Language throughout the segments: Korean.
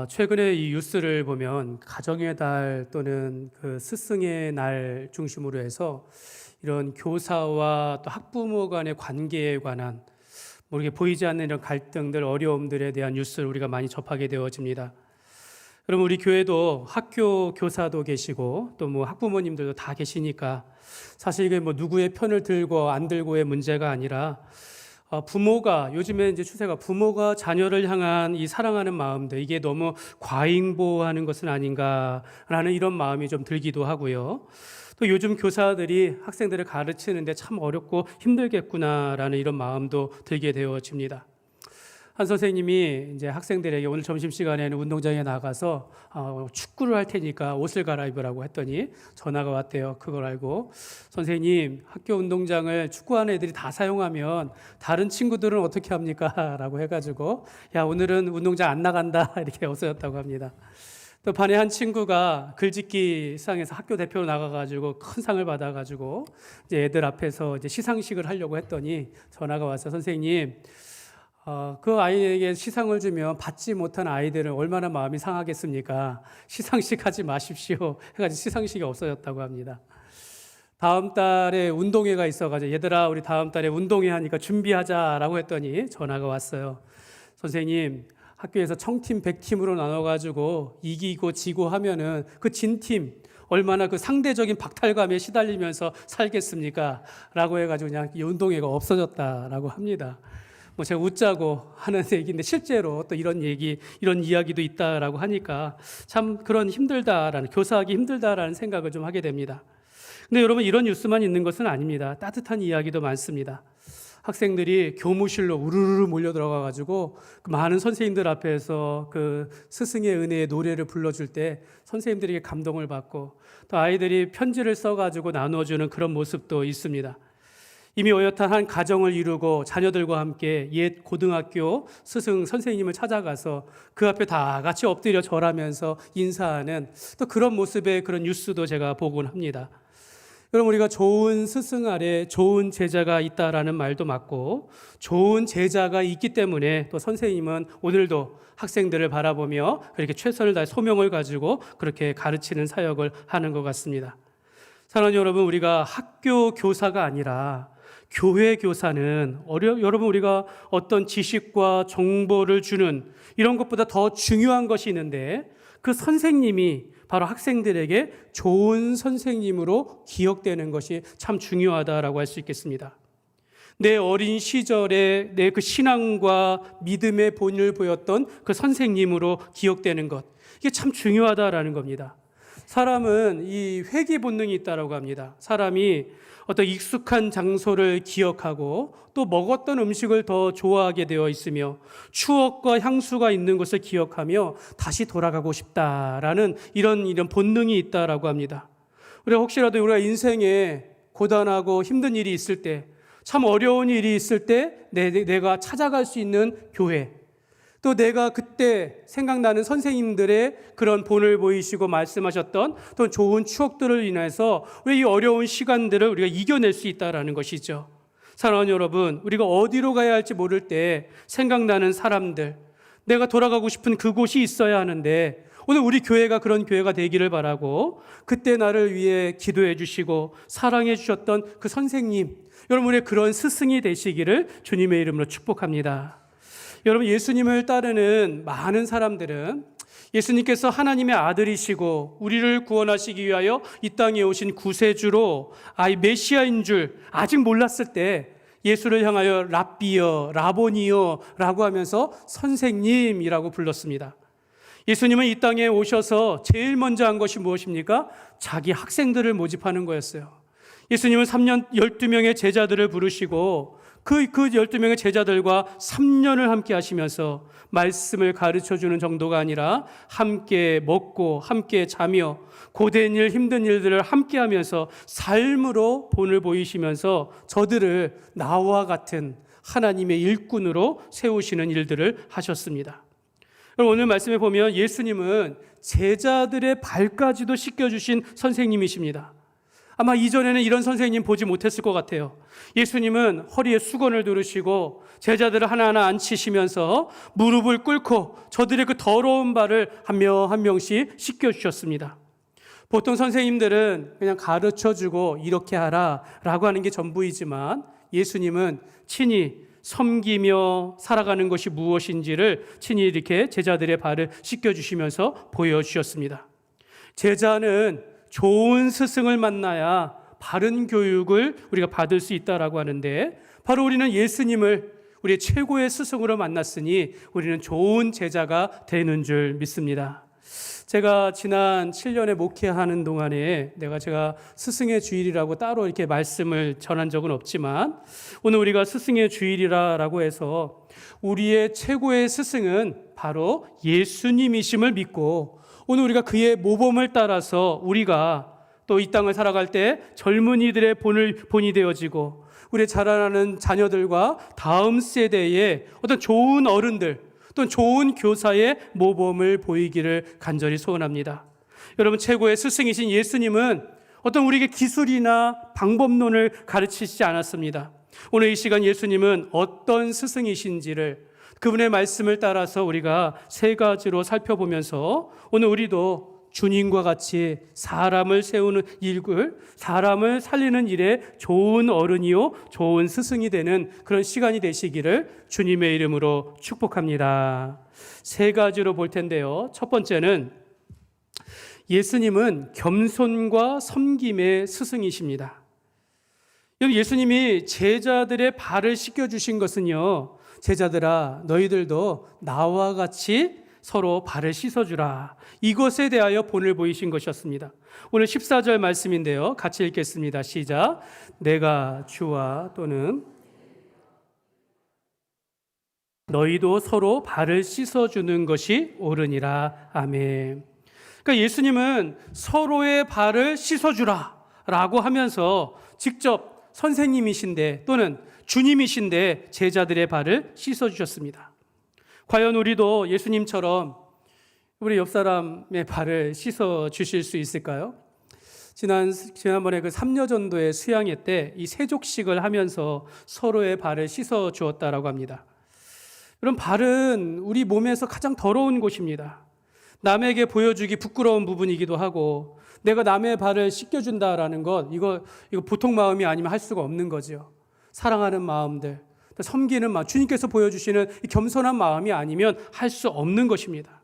최근에 이 뉴스를 보면 가정의 달 또는 그 스승의 날 중심으로 해서 이런 교사와 또 학부모 간의 관계에 관한 모르게 보이지 않는 이런 갈등들, 어려움들에 대한 뉴스를 우리가 많이 접하게 되어집니다. 그럼 우리 교회도 학교 교사도 계시고 또 뭐 학부모님들도 다 계시니까 사실 이게 뭐 누구의 편을 들고 안 들고의 문제가 아니라 부모가 요즘에 이제 추세가 부모가 자녀를 향한 이 사랑하는 마음들 이게 너무 과잉보호하는 것은 아닌가라는 이런 마음이 좀 들기도 하고요. 또 요즘 교사들이 학생들을 가르치는데 참 어렵고 힘들겠구나라는 이런 마음도 들게 되어집니다. 한 선생님이 이제 학생들에게 오늘 점심시간에는 운동장에 나가서 축구를 할 테니까 옷을 갈아입으라고 했더니 전화가 왔대요. 그걸 알고 선생님, 학교 운동장을 축구하는 애들이 다 사용하면 다른 친구들은 어떻게 합니까? 라고 해가지고 야, 오늘은 운동장 안 나간다 이렇게 없어졌다고 합니다. 또 반에 한 친구가 글짓기 상에서 학교 대표로 나가가지고 큰 상을 받아가지고 이제 애들 앞에서 이제 시상식을 하려고 했더니 전화가 와서 선생님, 그 아이에게 시상을 주면 받지 못한 아이들은 얼마나 마음이 상하겠습니까? 시상식 하지 마십시오. 해가지고 시상식이 없어졌다고 합니다. 다음 달에 운동회가 있어가지고 얘들아 우리 다음 달에 운동회 하니까 준비하자라고 했더니 전화가 왔어요. 선생님, 학교에서 청팀 100팀으로 나눠가지고 이기고 지고 하면은 그 진 팀 얼마나 그 상대적인 박탈감에 시달리면서 살겠습니까? 라고 해가지고 그냥 이 운동회가 없어졌다라고 합니다. 뭐 제가 웃자고 하는 얘기인데 실제로 또 이런 얘기, 이런 이야기도 있다라고 하니까 참 그런 힘들다라는, 교사하기 힘들다라는 생각을 좀 하게 됩니다. 근데 여러분 이런 뉴스만 있는 것은 아닙니다. 따뜻한 이야기도 많습니다. 학생들이 교무실로 우르르 몰려 들어가가지고 그 많은 선생님들 앞에서 그 스승의 은혜의 노래를 불러줄 때 선생님들에게 감동을 받고 또 아이들이 편지를 써가지고 나눠주는 그런 모습도 있습니다. 이미 어엿한 한 가정을 이루고 자녀들과 함께 옛 고등학교 스승 선생님을 찾아가서 그 앞에 다 같이 엎드려 절하면서 인사하는 또 그런 모습의 그런 뉴스도 제가 보곤 합니다. 여러분 우리가 좋은 스승 아래 좋은 제자가 있다라는 말도 맞고 좋은 제자가 있기 때문에 또 선생님은 오늘도 학생들을 바라보며 그렇게 최선을 다해 소명을 가지고 그렇게 가르치는 사역을 하는 것 같습니다. 사랑하는 여러분, 우리가 학교 교사가 아니라 교회 교사는 여러분 우리가 어떤 지식과 정보를 주는 이런 것보다 더 중요한 것이 있는데 그 선생님이 바로 학생들에게 좋은 선생님으로 기억되는 것이 참 중요하다라고 할 수 있겠습니다. 내 어린 시절에 내 그 신앙과 믿음의 본을 보였던 그 선생님으로 기억되는 것, 이게 참 중요하다라는 겁니다. 사람은 이 회귀 본능이 있다라고 합니다. 사람이 어떤 익숙한 장소를 기억하고 또 먹었던 음식을 더 좋아하게 되어 있으며 추억과 향수가 있는 것을 기억하며 다시 돌아가고 싶다라는 이런 본능이 있다라고 합니다. 우리가 혹시라도 우리가 인생에 고단하고 힘든 일이 있을 때, 참 어려운 일이 있을 때 내가 찾아갈 수 있는 교회, 또 내가 그때 생각나는 선생님들의 그런 본을 보이시고 말씀하셨던 또 좋은 추억들을 인해서 우리 이 어려운 시간들을 우리가 이겨낼 수 있다는 것이죠. 사랑하는 여러분, 우리가 어디로 가야 할지 모를 때 생각나는 사람들, 내가 돌아가고 싶은 그곳이 있어야 하는데 오늘 우리 교회가 그런 교회가 되기를 바라고 그때 나를 위해 기도해 주시고 사랑해 주셨던 그 선생님, 여러분의 그런 스승이 되시기를 주님의 이름으로 축복합니다. 여러분 예수님을 따르는 많은 사람들은 예수님께서 하나님의 아들이시고 우리를 구원하시기 위하여 이 땅에 오신 구세주로 메시아인 줄 아직 몰랐을 때 예수를 향하여 랍비여, 라보니여 라고 하면서 선생님이라고 불렀습니다. 예수님은 이 땅에 오셔서 제일 먼저 한 것이 무엇입니까? 자기 학생들을 모집하는 거였어요. 예수님은 12명의 제자들을 부르시고 그 12명의 제자들과 3년을 함께 하시면서 말씀을 가르쳐주는 정도가 아니라 함께 먹고 함께 자며 고된 일 힘든 일들을 함께 하면서 삶으로 본을 보이시면서 저들을 나와 같은 하나님의 일꾼으로 세우시는 일들을 하셨습니다. 오늘 말씀에 보면 예수님은 제자들의 발까지도 씻겨주신 선생님이십니다. 아마 이전에는 이런 선생님 보지 못했을 것 같아요. 예수님은 허리에 수건을 두르시고 제자들을 하나하나 앉히시면서 무릎을 꿇고 저들의 그 더러운 발을 한 명 한 명씩 씻겨주셨습니다. 보통 선생님들은 그냥 가르쳐주고 이렇게 하라 라고 하는 게 전부이지만 예수님은 친히 섬기며 살아가는 것이 무엇인지를 친히 이렇게 제자들의 발을 씻겨주시면서 보여주셨습니다. 제자는 좋은 스승을 만나야 바른 교육을 우리가 받을 수 있다라고 하는데, 바로 우리는 예수님을 우리의 최고의 스승으로 만났으니 우리는 좋은 제자가 되는 줄 믿습니다. 제가 지난 7년에 목회하는 동안에 제가 스승의 주일이라고 따로 이렇게 말씀을 전한 적은 없지만, 오늘 우리가 스승의 주일이라고 해서 우리의 최고의 스승은 바로 예수님이심을 믿고, 오늘 우리가 그의 모범을 따라서 우리가 또 이 땅을 살아갈 때 젊은이들의 본이 되어지고, 우리 자라나는 자녀들과 다음 세대의 어떤 좋은 어른들, 또 좋은 교사의 모범을 보이기를 간절히 소원합니다. 여러분, 최고의 스승이신 예수님은 어떤 우리에게 기술이나 방법론을 가르치시지 않았습니다. 오늘 이 시간 예수님은 어떤 스승이신지를, 그분의 말씀을 따라서 우리가 세 가지로 살펴보면서 오늘 우리도 주님과 같이 사람을 세우는 일을, 사람을 살리는 일에 좋은 어른이요 좋은 스승이 되는 그런 시간이 되시기를 주님의 이름으로 축복합니다. 세 가지로 볼 텐데요. 첫 번째는 예수님은 겸손과 섬김의 스승이십니다. 예수님이 제자들의 발을 씻겨주신 것은요, 제자들아 너희들도 나와 같이 서로 발을 씻어주라, 이것에 대하여 본을 보이신 것이었습니다. 오늘 14절 말씀인데요, 같이 읽겠습니다. 시작. 내가 주와 또는 너희도 서로 발을 씻어주는 것이 옳으니라. 아멘. 그러니까 예수님은 서로의 발을 씻어주라 라고 하면서 직접 선생님이신데 또는 주님이신데 제자들의 발을 씻어주셨습니다. 과연 우리도 예수님처럼 우리 옆 사람의 발을 씻어 주실 수 있을까요? 지난번에 그 3년 전도의 수양회 때 이 세족식을 하면서 서로의 발을 씻어 주었다라고 합니다. 그럼 발은 우리 몸에서 가장 더러운 곳입니다. 남에게 보여주기 부끄러운 부분이기도 하고, 내가 남의 발을 씻겨준다라는 것, 이거 보통 마음이 아니면 할 수가 없는 거죠. 사랑하는 마음들, 섬기는 마음, 주님께서 보여주시는 이 겸손한 마음이 아니면 할 수 없는 것입니다.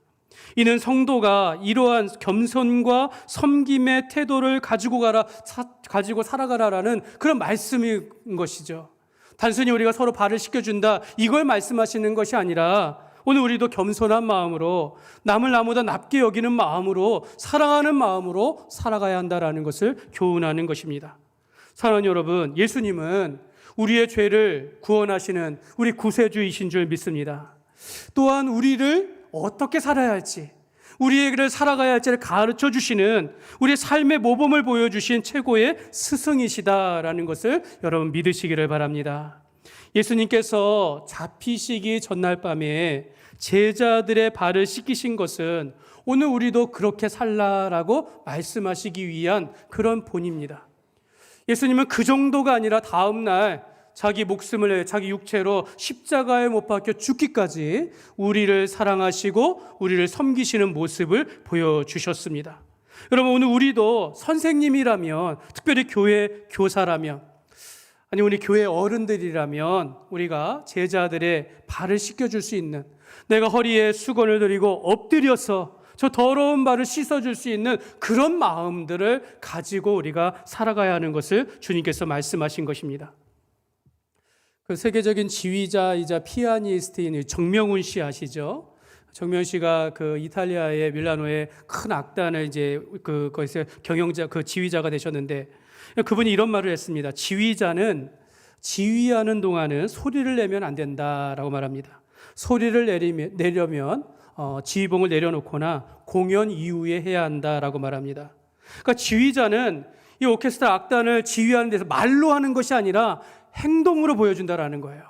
이는 성도가 이러한 겸손과 섬김의 태도를 가지고 살아가라라는 그런 말씀인 것이죠. 단순히 우리가 서로 발을 씻겨준다, 이걸 말씀하시는 것이 아니라 오늘 우리도 겸손한 마음으로, 남을 나보다 납게 여기는 마음으로, 사랑하는 마음으로 살아가야 한다라는 것을 교훈하는 것입니다. 사랑하는 여러분, 예수님은 우리의 죄를 구원하시는 우리 구세주이신 줄 믿습니다. 또한 우리를 어떻게 살아야 할지, 우리에게 살아가야 할지를 가르쳐 주시는, 우리의 삶의 모범을 보여주신 최고의 스승이시다라는 것을 여러분 믿으시기를 바랍니다. 예수님께서 잡히시기 전날 밤에 제자들의 발을 씻기신 것은 오늘 우리도 그렇게 살라라고 말씀하시기 위한 그런 본입니다. 예수님은 그 정도가 아니라 다음 날 자기 목숨을 내 자기 육체로 십자가에 못 박혀 죽기까지 우리를 사랑하시고 우리를 섬기시는 모습을 보여주셨습니다. 여러분, 오늘 우리도 선생님이라면, 특별히 교회 교사라면, 아니 우리 교회 어른들이라면 우리가 제자들의 발을 씻겨줄 수 있는, 내가 허리에 수건을 들이고 엎드려서 저 더러운 발을 씻어줄 수 있는 그런 마음들을 가지고 우리가 살아가야 하는 것을 주님께서 말씀하신 것입니다. 그 세계적인 지휘자이자 피아니스트인 정명훈 씨 아시죠? 정명훈 씨가 그 이탈리아의 밀라노의 큰 악단을 이제 거기서 지휘자가 되셨는데, 그분이 이런 말을 했습니다. 지휘자는 지휘하는 동안은 소리를 내면 안 된다라고 말합니다. 소리를 내려면 지휘봉을 내려놓거나 공연 이후에 해야 한다라고 말합니다. 그러니까 지휘자는 이 오케스트라 악단을 지휘하는 데서 말로 하는 것이 아니라 행동으로 보여준다라는 거예요.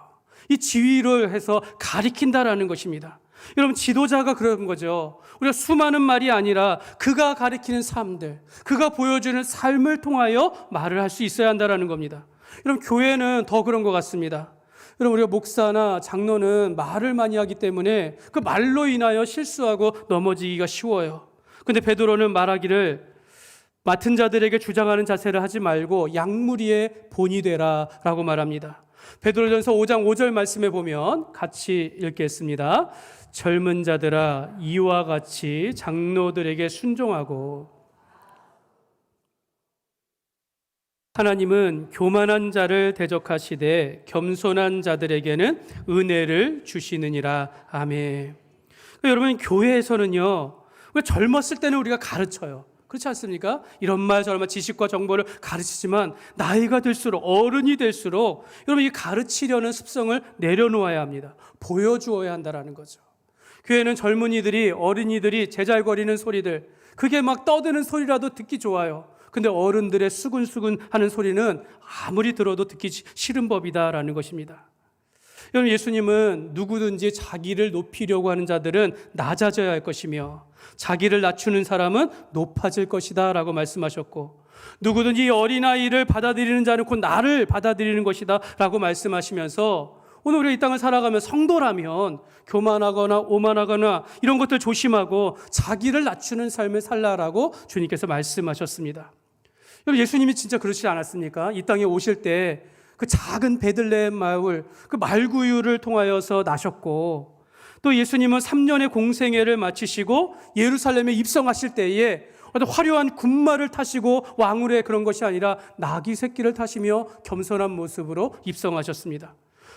이 지휘를 해서 가리킨다라는 것입니다. 여러분, 지도자가 그런 거죠. 우리가 수많은 말이 아니라 그가 가리키는 삶들, 그가 보여주는 삶을 통하여 말을 할 수 있어야 한다는 겁니다. 여러분, 교회는 더 그런 것 같습니다. 여러분, 우리가 목사나 장로는 말을 많이 하기 때문에 그 말로 인하여 실수하고 넘어지기가 쉬워요. 근데 베드로는 말하기를 맡은 자들에게 주장하는 자세를 하지 말고 약무리의 본이 되라 라고 말합니다. 베드로전서 5장 5절 말씀에 보면 같이 읽겠습니다. 젊은 자들아, 이와 같이 장로들에게 순종하고. 하나님은 교만한 자를 대적하시되 겸손한 자들에게는 은혜를 주시느니라. 아멘. 여러분, 교회에서는요, 젊었을 때는 우리가 가르쳐요. 그렇지 않습니까? 이런 말 저런 말 지식과 정보를 가르치지만 나이가 들수록, 어른이 될수록 여러분, 이 가르치려는 습성을 내려놓아야 합니다. 보여주어야 한다는 거죠. 교회는 젊은이들이, 어린이들이 제잘거리는 소리들, 그게 막 떠드는 소리라도 듣기 좋아요. 근데 어른들의 수근수근 하는 소리는 아무리 들어도 듣기 싫은 법이다라는 것입니다. 여러분, 예수님은 누구든지 자기를 높이려고 하는 자들은 낮아져야 할 것이며 자기를 낮추는 사람은 높아질 것이다 라고 말씀하셨고, 누구든지 어린아이를 받아들이는 자는 곧 나를 받아들이는 것이다 라고 말씀하시면서, 오늘 우리가 이 땅을 살아가면 성도라면 교만하거나 오만하거나 이런 것들 조심하고 자기를 낮추는 삶을 살라라고 주님께서 말씀하셨습니다. 여러분, 예수님이 진짜 그러시지 않았습니까? 이 땅에 오실 때 그 작은 베들레헴 마을, 그 말구유를 통하여서 나셨고, 또 예수님은 3년의 공생애를 마치시고 예루살렘에 입성하실 때에 어떤 화려한 군마를 타시고 왕울의 그런 것이 아니라 나귀 새끼를 타시며 겸손한 모습으로 입성하셨습니다.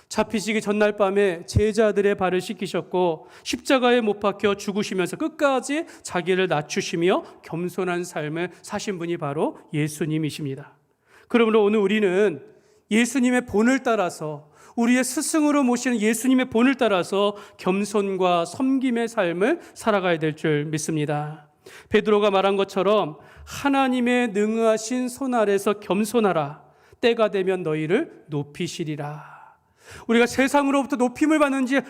잡히시기 전날 밤에 제자들의 발을 씻기셨고 십자가에 못 박혀 죽으시면서 끝까지 자기를 낮추시며 겸손한 삶을 사신 분이 바로 예수님이십니다. 그러므로 오늘 우리는 예수님의 본을 따라서, 우리의 스승으로 모시는 예수님의 본을 따라서 겸손과 섬김의 삶을 살아가야 될 줄 믿습니다. 베드로가 말한 것처럼 하나님의 능하신 손 아래서 겸손하라. 때가 되면 너희를 높이시리라. 우리가 세상으로부터 높임을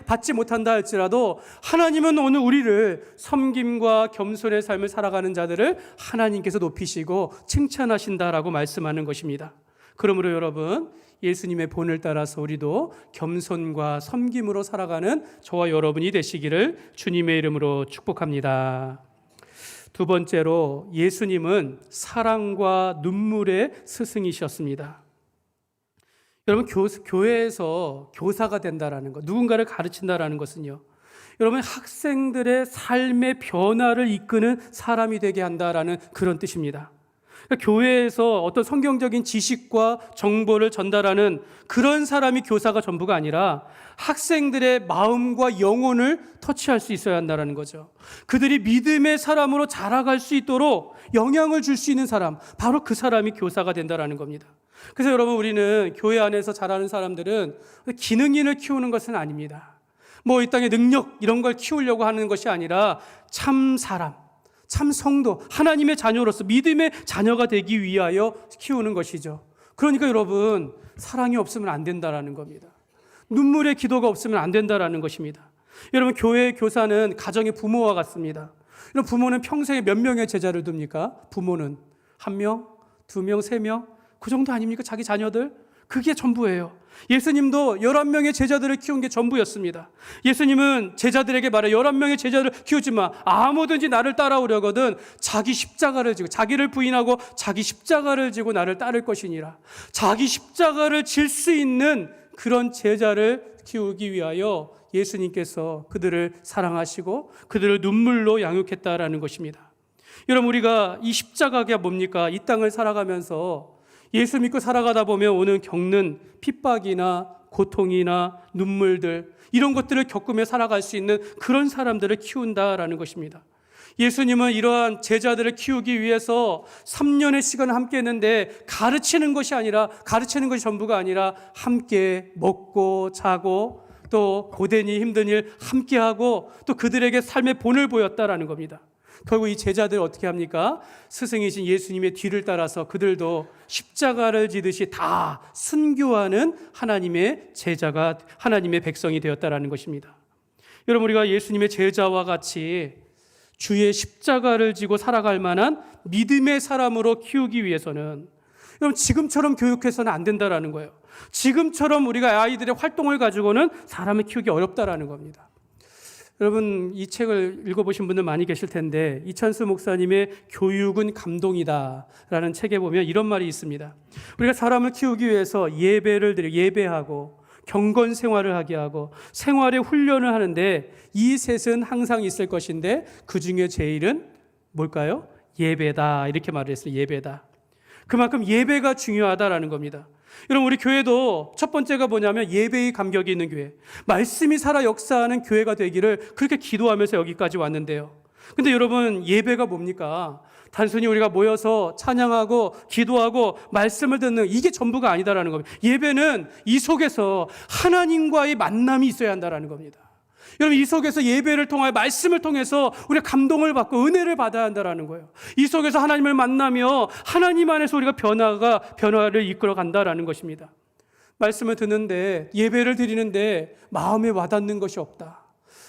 받지 못한다 할지라도 하나님은 오늘 우리를 섬김과 겸손의 삶을 살아가는 자들을 하나님께서 높이시고 칭찬하신다라고 말씀하는 것입니다. 그러므로 여러분, 예수님의 본을 따라서 우리도 겸손과 섬김으로 살아가는 저와 여러분이 되시기를 주님의 이름으로 축복합니다. 두 번째로, 예수님은 사랑과 눈물의 스승이셨습니다. 여러분, 교회에서 교사가 된다라는 것, 누군가를 가르친다라는 것은요, 여러분, 학생들의 삶의 변화를 이끄는 사람이 되게 한다라는 그런 뜻입니다. 그러니까 교회에서 어떤 성경적인 지식과 정보를 전달하는 그런 사람이 교사가 전부가 아니라 학생들의 마음과 영혼을 터치할 수 있어야 한다는 거죠. 그들이 믿음의 사람으로 자라갈 수 있도록 영향을 줄 수 있는 사람, 바로 그 사람이 교사가 된다는 겁니다. 그래서 여러분, 우리는 교회 안에서 자라는 사람들은 기능인을 키우는 것은 아닙니다. 이 땅의 능력 이런 걸 키우려고 하는 것이 아니라 참 사람, 참 성도, 하나님의 자녀로서 믿음의 자녀가 되기 위하여 키우는 것이죠. 그러니까 여러분, 사랑이 없으면 안 된다라는 겁니다. 눈물의 기도가 없으면 안 된다라는 것입니다. 여러분, 교회의 교사는 가정의 부모와 같습니다. 여러분, 부모는 평생에 몇 명의 제자를 둡니까? 부모는 1명, 2명, 3명, 그 정도 아닙니까? 자기 자녀들? 그게 전부예요. 예수님도 11명의 제자들을 키운 게 전부였습니다. 예수님은 제자들에게 말해, 11명의 제자를 키우지 마. 아무든지 나를 따라오려거든 자기 십자가를 지고, 자기를 부인하고 자기 십자가를 지고 나를 따를 것이니라. 자기 십자가를 질 수 있는 그런 제자를 키우기 위하여 예수님께서 그들을 사랑하시고 그들을 눈물로 양육했다라는 것입니다. 여러분, 우리가 이 십자가가 뭡니까? 이 땅을 살아가면서 예수 믿고 살아가다 보면 오늘 겪는 핍박이나 고통이나 눈물들, 이런 것들을 겪으며 살아갈 수 있는 그런 사람들을 키운다라는 것입니다. 예수님은 이러한 제자들을 키우기 위해서 3년의 시간을 함께 했는데 가르치는 것이 전부가 아니라 함께 먹고 자고 또 고되니 힘든 일 함께하고 또 그들에게 삶의 본을 보였다라는 겁니다. 결국 이 제자들 어떻게 합니까? 스승이신 예수님의 뒤를 따라서 그들도 십자가를 지듯이 다 순교하는 하나님의 제자가, 하나님의 백성이 되었다라는 것입니다. 여러분, 우리가 예수님의 제자와 같이 주의 십자가를 지고 살아갈 만한 믿음의 사람으로 키우기 위해서는 여러분, 지금처럼 교육해서는 안 된다라는 거예요. 지금처럼 우리가 아이들의 활동을 가지고는 사람을 키우기 어렵다라는 겁니다. 여러분, 이 책을 읽어보신 분들 많이 계실 텐데, 이찬수 목사님의 교육은 감동이다라는 책에 보면 이런 말이 있습니다. 우리가 사람을 키우기 위해서 예배를 드리고 예배하고 경건 생활을 하게 하고 생활의 훈련을 하는데 이 셋은 항상 있을 것인데 그 중에 제일은 뭘까요? 예배다, 이렇게 말을 했어요. 예배다. 그만큼 예배가 중요하다라는 겁니다. 여러분, 우리 교회도 첫 번째가 뭐냐면 예배의 감격이 있는 교회, 말씀이 살아 역사하는 교회가 되기를 그렇게 기도하면서 여기까지 왔는데요. 근데 여러분, 예배가 뭡니까? 단순히 우리가 모여서 찬양하고 기도하고 말씀을 듣는 이게 전부가 아니다라는 겁니다. 예배는 이 속에서 하나님과의 만남이 있어야 한다라는 겁니다. 여러분, 이 속에서 예배를 통하여 말씀을 통해서 우리가 감동을 받고 은혜를 받아야 한다라는 거예요. 이 속에서 하나님을 만나며 하나님 안에서 우리가 변화를 이끌어 간다라는 것입니다. 말씀을 듣는데, 예배를 드리는데 마음에 와닿는 것이 없다,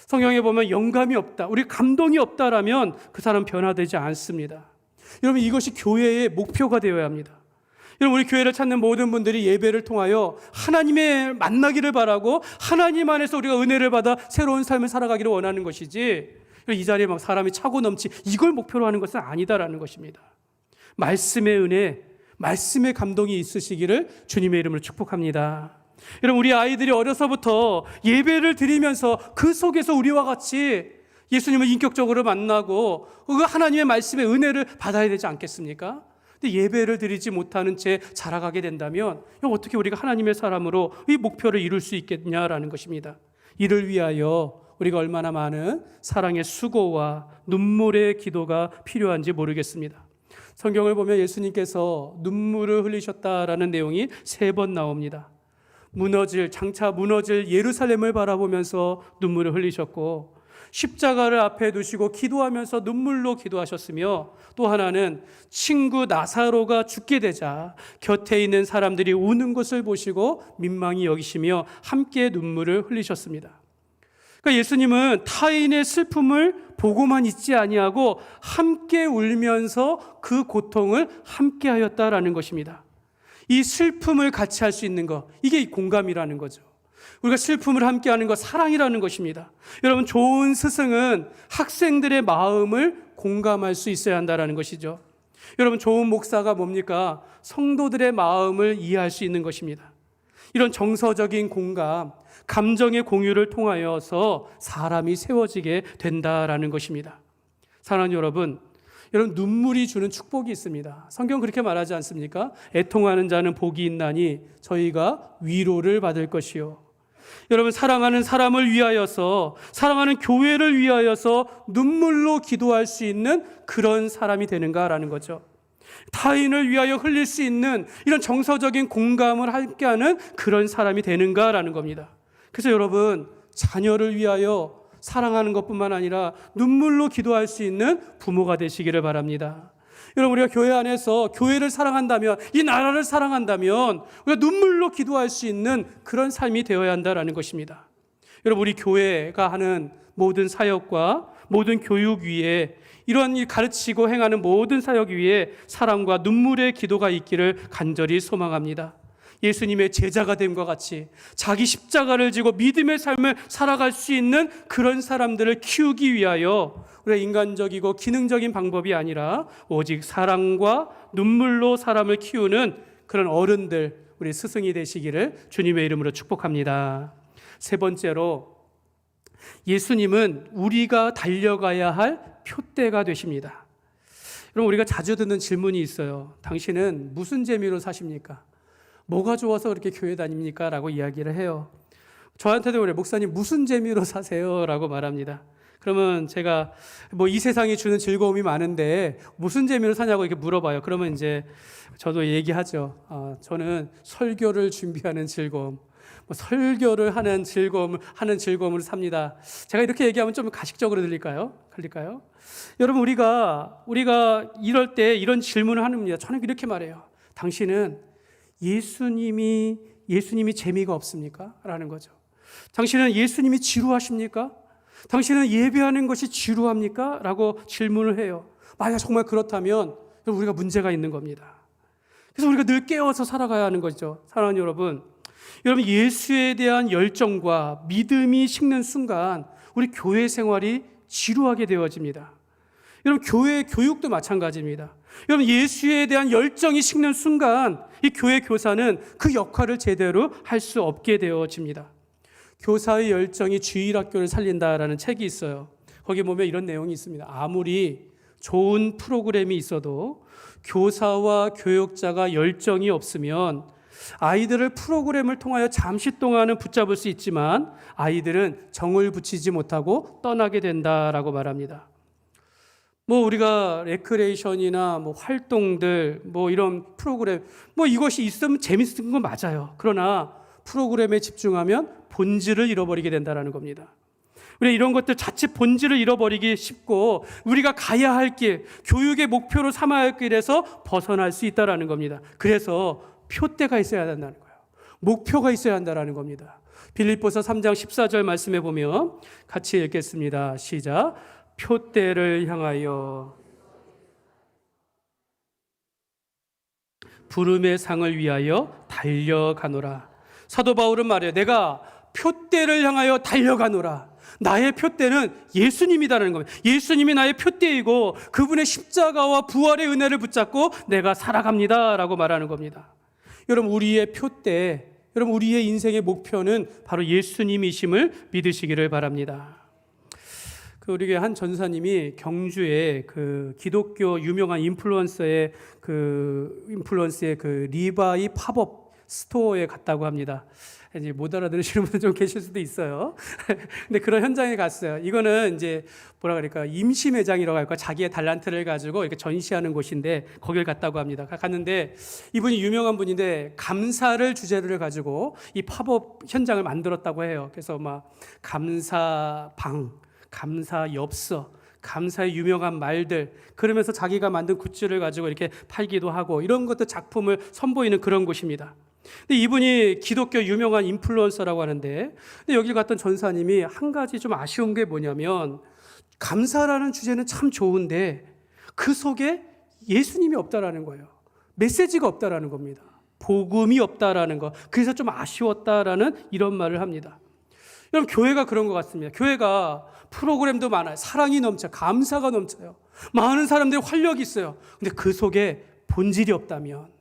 성경에 보면 영감이 없다, 우리 감동이 없다라면 그 사람 변화되지 않습니다. 여러분, 이것이 교회의 목표가 되어야 합니다. 여러분, 우리 교회를 찾는 모든 분들이 예배를 통하여 하나님의 만나기를 바라고 하나님 안에서 우리가 은혜를 받아 새로운 삶을 살아가기를 원하는 것이지, 이 자리에 막 사람이 차고 넘치 이걸 목표로 하는 것은 아니다라는 것입니다. 말씀의 은혜, 말씀의 감동이 있으시기를 주님의 이름으로 축복합니다. 여러분, 우리 아이들이 어려서부터 예배를 드리면서 그 속에서 우리와 같이 예수님을 인격적으로 만나고 그 하나님의 말씀의 은혜를 받아야 되지 않겠습니까? 근데 예배를 드리지 못하는 채 자라가게 된다면 어떻게 우리가 하나님의 사람으로 이 목표를 이룰 수 있겠냐라는 것입니다. 이를 위하여 우리가 얼마나 많은 사랑의 수고와 눈물의 기도가 필요한지 모르겠습니다. 성경을 보면 예수님께서 눈물을 흘리셨다라는 내용이 3번 나옵니다. 장차 무너질 예루살렘을 바라보면서 눈물을 흘리셨고, 십자가를 앞에 두시고 기도하면서 눈물로 기도하셨으며, 또 하나는 친구 나사로가 죽게 되자 곁에 있는 사람들이 우는 것을 보시고 민망히 여기시며 함께 눈물을 흘리셨습니다. 그러니까 예수님은 타인의 슬픔을 보고만 있지 아니하고 함께 울면서 그 고통을 함께 하였다라는 것입니다. 이 슬픔을 같이 할 수 있는 것, 이게 공감이라는 거죠. 우리가 슬픔을 함께하는 것, 사랑이라는 것입니다. 여러분, 좋은 스승은 학생들의 마음을 공감할 수 있어야 한다는 것이죠. 여러분, 좋은 목사가 뭡니까? 성도들의 마음을 이해할 수 있는 것입니다. 이런 정서적인 공감, 감정의 공유를 통하여서 사람이 세워지게 된다라는 것입니다. 사랑하는 여러분, 눈물이 주는 축복이 있습니다. 성경 그렇게 말하지 않습니까? 애통하는 자는 복이 있나니 저희가 위로를 받을 것이요. 여러분, 사랑하는 사람을 위하여서, 사랑하는 교회를 위하여서 눈물로 기도할 수 있는 그런 사람이 되는가라는 거죠. 타인을 위하여 흘릴 수 있는 이런 정서적인 공감을 함께하는 그런 사람이 되는가라는 겁니다. 그래서 여러분, 자녀를 위하여 사랑하는 것뿐만 아니라 눈물로 기도할 수 있는 부모가 되시기를 바랍니다. 여러분, 우리가 교회 안에서 교회를 사랑한다면, 이 나라를 사랑한다면 우리가 눈물로 기도할 수 있는 그런 삶이 되어야 한다는 것입니다. 여러분, 우리 교회가 하는 모든 사역과 모든 교육 위에, 이런 가르치고 행하는 모든 사역 위에 사랑과 눈물의 기도가 있기를 간절히 소망합니다. 예수님의 제자가 됨과 같이 자기 십자가를 지고 믿음의 삶을 살아갈 수 있는 그런 사람들을 키우기 위하여 우리가 인간적이고 기능적인 방법이 아니라 오직 사랑과 눈물로 사람을 키우는 그런 어른들, 우리 스승이 되시기를 주님의 이름으로 축복합니다. 3번째로, 예수님은 우리가 달려가야 할 표대가 되십니다. 여러분, 우리가 자주 듣는 질문이 있어요. 당신은 무슨 재미로 사십니까? 뭐가 좋아서 그렇게 교회 다닙니까? 라고 이야기를 해요. 저한테도 그래, 목사님 무슨 재미로 사세요? 라고 말합니다. 그러면 제가 이 세상이 주는 즐거움이 많은데 무슨 재미로 사냐고 이렇게 물어봐요. 그러면 이제 저도 얘기하죠. 저는 설교를 준비하는 즐거움, 설교를 하는 즐거움을 삽니다. 제가 이렇게 얘기하면 좀 가식적으로 들릴까요? 여러분, 우리가 이럴 때 이런 질문을 하는 겁니다. 저는 이렇게 말해요. 당신은 예수님이 재미가 없습니까? 라는 거죠. 당신은 예수님이 지루하십니까? 당신은 예배하는 것이 지루합니까? 라고 질문을 해요. 만약 정말 그렇다면 우리가 문제가 있는 겁니다. 그래서 우리가 늘 깨어서 살아가야 하는 거죠. 사랑하는 여러분, 예수에 대한 열정과 믿음이 식는 순간 우리 교회 생활이 지루하게 되어집니다. 여러분, 교회 교육도 마찬가지입니다. 여러분, 예수에 대한 열정이 식는 순간 이 교회 교사는 그 역할을 제대로 할 수 없게 되어집니다. 교사의 열정이 주일학교를 살린다라는 책이 있어요. 거기 보면 이런 내용이 있습니다. 아무리 좋은 프로그램이 있어도 교사와 교육자가 열정이 없으면 아이들을 프로그램을 통하여 잠시 동안은 붙잡을 수 있지만 아이들은 정을 붙이지 못하고 떠나게 된다라고 말합니다. 우리가 레크레이션이나 활동들, 이런 프로그램, 이것이 있으면 재밌는 건 맞아요. 그러나 프로그램에 집중하면 본질을 잃어버리게 된다는 겁니다. 우리 이런 것들 자칫 본질을 잃어버리기 쉽고 우리가 가야 할 길, 교육의 목표로 삼아야 할 길에서 벗어날 수 있다는 겁니다. 그래서 표대가 있어야 한다는 거예요. 목표가 있어야 한다는 겁니다. 빌립보서 3장 14절 말씀에 보면 같이 읽겠습니다. 시작. 표대를 향하여 부름의 상을 위하여 달려가노라. 사도 바울은 말해요. 내가 표대를 향하여 달려가노라. 나의 표대는 예수님이다라는 겁니다. 예수님이 나의 표대이고 그분의 십자가와 부활의 은혜를 붙잡고 내가 살아갑니다 라고 말하는 겁니다. 여러분, 우리의 표대, 여러분, 우리의 인생의 목표는 바로 예수님이심을 믿으시기를 바랍니다. 우리 한 전사님이 경주에 기독교 유명한 인플루언서의 리바이 팝업 스토어에 갔다고 합니다. 이제 못 알아들으시는 분들 좀 계실 수도 있어요. 근데 그런 현장에 갔어요. 이거는 이제 임시 매장이라고 할까, 자기의 달란트를 가지고 이렇게 전시하는 곳인데 거길 갔다고 합니다. 갔는데 이분이 유명한 분인데 감사를 주제를 가지고 이 팝업 현장을 만들었다고 해요. 그래서 감사방, 감사 엽서, 감사의 유명한 말들, 그러면서 자기가 만든 굿즈를 가지고 이렇게 팔기도 하고 이런 것들 작품을 선보이는 그런 곳입니다. 근데 이분이 기독교 유명한 인플루언서라고 하는데, 근데 여기 갔던 전사님이 한 가지 좀 아쉬운 게 뭐냐면, 감사라는 주제는 참 좋은데 그 속에 예수님이 없다라는 거예요. 메시지가 없다라는 겁니다. 복음이 없다라는 거. 그래서 좀 아쉬웠다라는 이런 말을 합니다. 여러분, 교회가 그런 것 같습니다. 교회가 프로그램도 많아요. 사랑이 넘쳐요. 감사가 넘쳐요. 많은 사람들이 활력이 있어요. 근데 그 속에 본질이 없다면,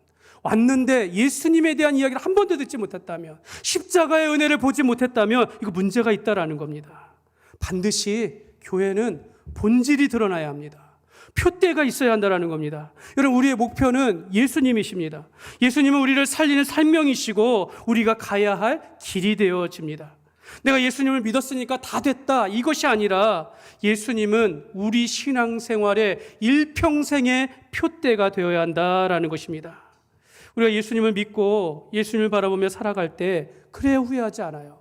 왔는데 예수님에 대한 이야기를 한 번도 듣지 못했다면, 십자가의 은혜를 보지 못했다면 이거 문제가 있다라는 겁니다. 반드시 교회는 본질이 드러나야 합니다. 표대가 있어야 한다는 겁니다. 여러분, 우리의 목표는 예수님이십니다. 예수님은 우리를 살리는 생명이시고 우리가 가야 할 길이 되어집니다. 내가 예수님을 믿었으니까 다 됐다, 이것이 아니라 예수님은 우리 신앙생활의 일평생의 표대가 되어야 한다라는 것입니다. 우리가 예수님을 믿고 예수님을 바라보며 살아갈 때 그래야 후회하지 않아요.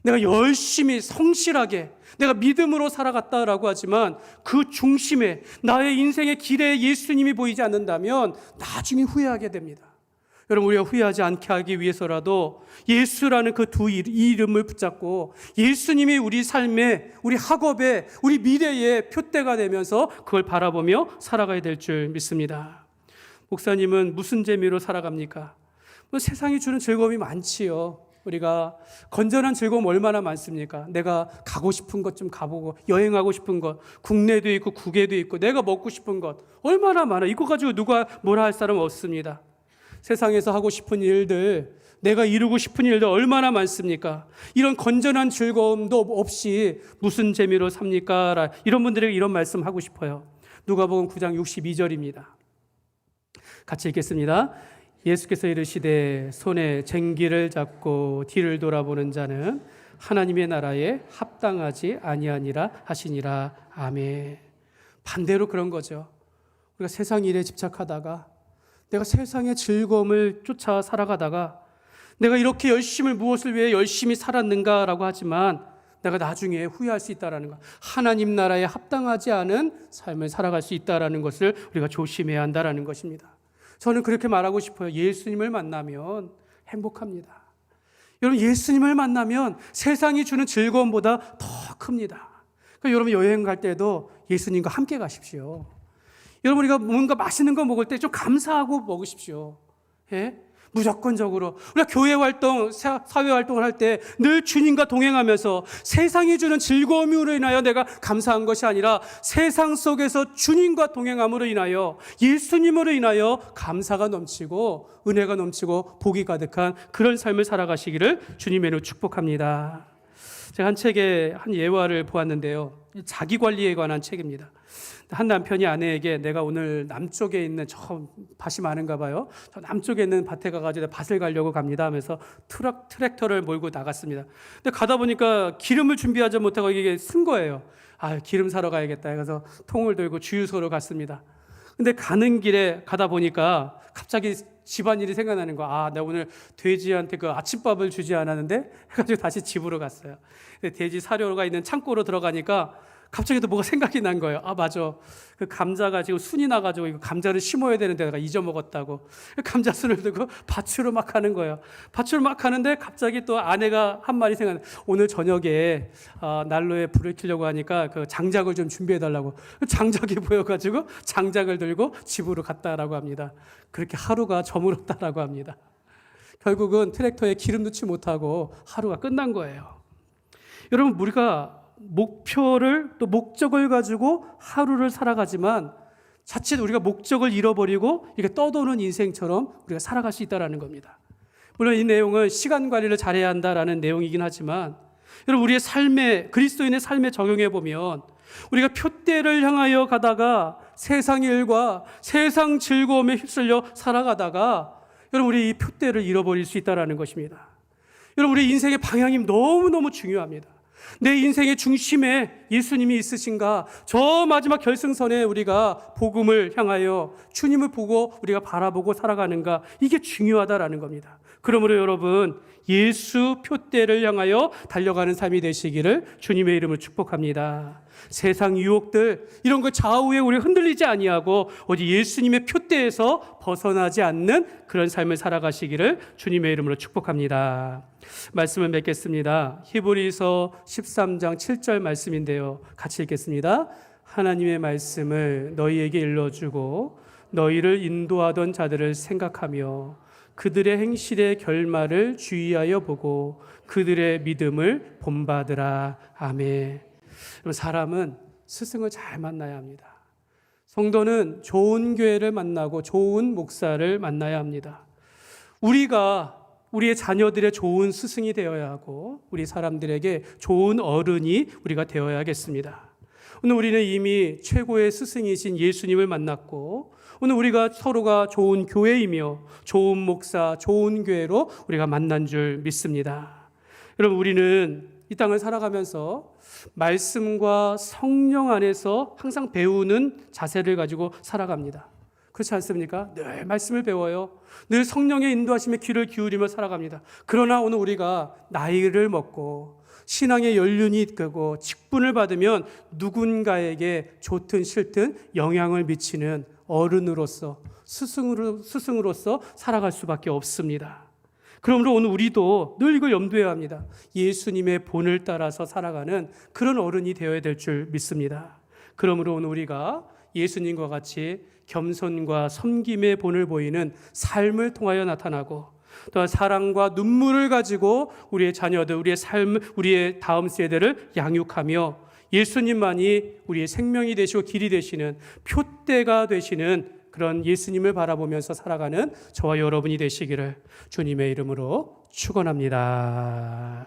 내가 열심히 성실하게 내가 믿음으로 살아갔다라고 하지만 그 중심에, 나의 인생의 길에 예수님이 보이지 않는다면 나중에 후회하게 됩니다. 여러분, 우리가 후회하지 않게 하기 위해서라도 예수라는 그 두 이름을 붙잡고 예수님이 우리 삶에, 우리 학업에, 우리 미래의 표대가 되면서 그걸 바라보며 살아가야 될 줄 믿습니다. 목사님은 무슨 재미로 살아갑니까? 세상이 주는 즐거움이 많지요. 우리가 건전한 즐거움 얼마나 많습니까? 내가 가고 싶은 것 좀 가보고, 여행하고 싶은 것, 국내도 있고 국외도 있고, 내가 먹고 싶은 것 얼마나 많아. 이거 가지고 누가 뭐라 할 사람 없습니다. 세상에서 하고 싶은 일들, 내가 이루고 싶은 일들 얼마나 많습니까? 이런 건전한 즐거움도 없이 무슨 재미로 삽니까? 이런 분들에게 이런 말씀 하고 싶어요. 누가복음 9장 62절입니다. 같이 읽겠습니다. 예수께서 이르시되 손에 쟁기를 잡고 뒤를 돌아보는 자는 하나님의 나라에 합당하지 아니하니라 하시니라. 아멘. 반대로 그런 거죠. 우리가 세상 일에 집착하다가, 내가 세상의 즐거움을 쫓아 살아가다가, 내가 이렇게 무엇을 위해 열심히 살았는가라고 하지만 내가 나중에 후회할 수 있다는 것, 하나님 나라에 합당하지 않은 삶을 살아갈 수 있다는 것을 우리가 조심해야 한다는 것입니다. 저는 그렇게 말하고 싶어요. 예수님을 만나면 행복합니다. 여러분, 예수님을 만나면 세상이 주는 즐거움보다 더 큽니다. 여러분 여행 갈 때도 예수님과 함께 가십시오. 여러분 우리가 뭔가 맛있는 거 먹을 때 좀 감사하고 먹으십시오. 예? 무조건적으로 우리가 교회 활동, 사회 활동을 할 때 늘 주님과 동행하면서 세상이 주는 즐거움으로 인하여 내가 감사한 것이 아니라 세상 속에서 주님과 동행함으로 인하여 예수님으로 인하여 감사가 넘치고 은혜가 넘치고 복이 가득한 그런 삶을 살아가시기를 주님의 이름으로 축복합니다. 제가 한 책에 한 예화를 보았는데요. 자기관리에 관한 책입니다. 한 남편이 아내에게 내가 오늘 남쪽에 있는 저 밭이 많은가 봐요. 저 남쪽에 있는 밭에 가가지고 밭을 가려고 갑니다 하면서 트랙터를 몰고 나갔습니다. 근데 가다 보니까 기름을 준비하지 못하고 이게 쓴 거예요. 아, 기름 사러 가야겠다 해서 통을 들고 주유소로 갔습니다. 근데 가는 길에 가다 보니까 갑자기 집안일이 생각나는 거야. 아, 내가 오늘 돼지한테 그 아침밥을 주지 않았는데 해가지고 다시 집으로 갔어요. 돼지 사료가 있는 창고로 들어가니까 갑자기 또 뭐가 생각이 난 거예요. 아, 맞아. 그 감자가 지금 순이 나가지고 이거 감자를 심어야 되는데 내가 잊어먹었다고. 감자순을 들고 밭으로 막 가는 거예요. 밭으로 막 가는데 갑자기 또 아내가 한 말이 생각나. 오늘 저녁에 난로에 불을 켜려고 하니까 그 장작을 좀 준비해달라고. 장작이 보여가지고 장작을 들고 집으로 갔다라고 합니다. 그렇게 하루가 저물었다라고 합니다. 결국은 트랙터에 기름 넣지 못하고 하루가 끝난 거예요. 여러분, 우리가 목표를 또 목적을 가지고 하루를 살아가지만 자칫 우리가 목적을 잃어버리고 이렇게 떠도는 인생처럼 우리가 살아갈 수 있다는 겁니다. 물론 이 내용은 시간 관리를 잘해야 한다라는 내용이긴 하지만 여러분 우리의 삶에 그리스도인의 삶에 적용해 보면 우리가 표대를 향하여 가다가 세상 일과 세상 즐거움에 휩쓸려 살아가다가 여러분 우리 이 표대를 잃어버릴 수 있다는 것입니다. 여러분 우리 인생의 방향이 너무너무 중요합니다. 내 인생의 중심에 예수님이 있으신가? 저 마지막 결승선에 우리가 복음을 향하여 주님을 보고 우리가 바라보고 살아가는가? 이게 중요하다라는 겁니다. 그러므로 여러분 예수 표대를 향하여 달려가는 삶이 되시기를 주님의 이름으로 축복합니다. 세상 유혹들 이런 거 좌우에 우리 흔들리지 아니하고 어디 예수님의 표대에서 벗어나지 않는 그런 삶을 살아가시기를 주님의 이름으로 축복합니다. 말씀을 맺겠습니다. 히브리서 13장 7절 말씀인데요. 같이 읽겠습니다. 하나님의 말씀을 너희에게 일러주고 너희를 인도하던 자들을 생각하며 그들의 행실의 결말을 주의하여 보고 그들의 믿음을 본받으라. 아멘. 사람은 스승을 잘 만나야 합니다. 성도는 좋은 교회를 만나고 좋은 목사를 만나야 합니다. 우리가 우리의 자녀들의 좋은 스승이 되어야 하고 우리 사람들에게 좋은 어른이 우리가 되어야겠습니다. 오늘 우리는 이미 최고의 스승이신 예수님을 만났고 오늘 우리가 서로가 좋은 교회이며 좋은 목사, 좋은 교회로 우리가 만난 줄 믿습니다. 여러분 우리는 이 땅을 살아가면서 말씀과 성령 안에서 항상 배우는 자세를 가지고 살아갑니다. 그렇지 않습니까? 늘 말씀을 배워요. 늘 성령의 인도하심에 귀를 기울이며 살아갑니다. 그러나 오늘 우리가 나이를 먹고 신앙의 연륜이 있고 직분을 받으면 누군가에게 좋든 싫든 영향을 미치는 어른으로서 스승으로서 살아갈 수밖에 없습니다. 그러므로 오늘 우리도 늘 이걸 염두해야 합니다. 예수님의 본을 따라서 살아가는 그런 어른이 되어야 될 줄 믿습니다. 그러므로 오늘 우리가 예수님과 같이 겸손과 섬김의 본을 보이는 삶을 통하여 나타나고 또한 사랑과 눈물을 가지고 우리의 자녀들, 우리의 삶, 우리의 다음 세대를 양육하며 예수님만이 우리의 생명이 되시고 길이 되시는 표대가 되시는 그런 예수님을 바라보면서 살아가는 저와 여러분이 되시기를 주님의 이름으로 축원합니다.